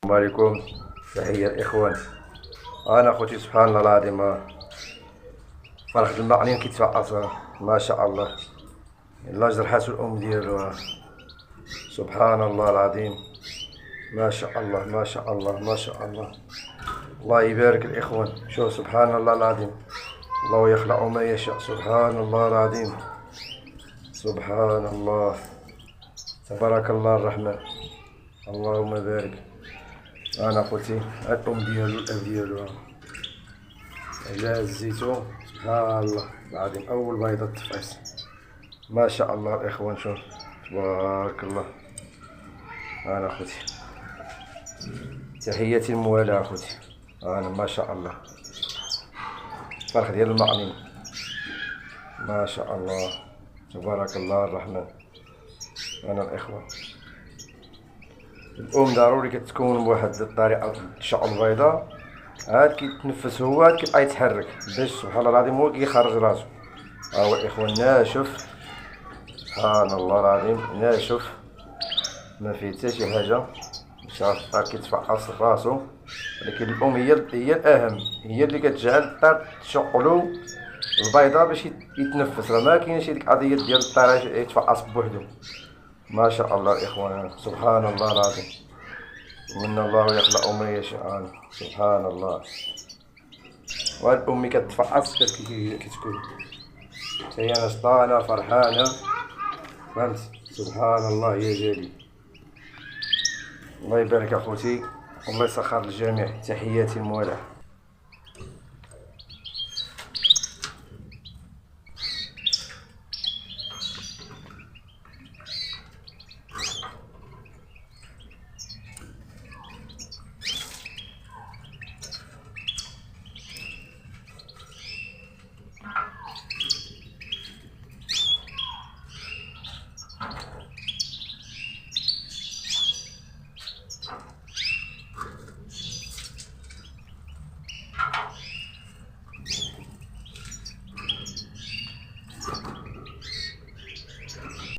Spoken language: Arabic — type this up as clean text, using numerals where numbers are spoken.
السلام عليكم. تحية الإخوان. أنا خوتي سبحان الله العظيم فرحة المعلم كيتفقص ما شاء الله. يلا جرحات الأم ديالو سبحان الله العظيم. ما شاء الله ما شاء الله ما شاء الله. الله يبارك الإخوان. شوف سبحان الله العظيم. الله يخلق ما يشاء. سبحان الله العظيم. سبحان الله تبارك الله الرحمن. اللهم بارك. انا خوتي الام ديالو الاب ديالو على الزيتون سبحان الله العظيم. اول بيضه تفعس ما شاء الله الاخوان. شوف تبارك الله. انا خوتي تحياتي الموالاه خوتي. انا ما شاء الله فرخ ديال المعلم ما شاء الله تبارك الله الرحمن. انا الاخوان الام ضروري كتكون بواحد الطريقه الشعر البيضاء عاد كيتنفس هو عاد كيبقى يتحرك باش سبحان الله العظيم هو كيخرج راسو. ها هو الاخوان ناشف سبحان الله العظيم ناشف ما فيه حتى شي حاجه. شاف كيتفعص راسو. ولكن الام هي الاهم، هي اللي كتجعل الطير تشقلو البيضاء باش يتنفس. راه ما كاينش هذيك القضيه ديال الطير يتفعص بوحدو. ما شاء الله الاخوان سبحان الله العظيم. ومن الله يخلق ما يشاء. سبحان الله. وهاد امي كتفعص كتكون حتى هي نشطانه فرحانه فهمت. سبحان الله يا جليل. الله يبارك اخوتي والله يسخر الجميع. تحياتي الموالاه.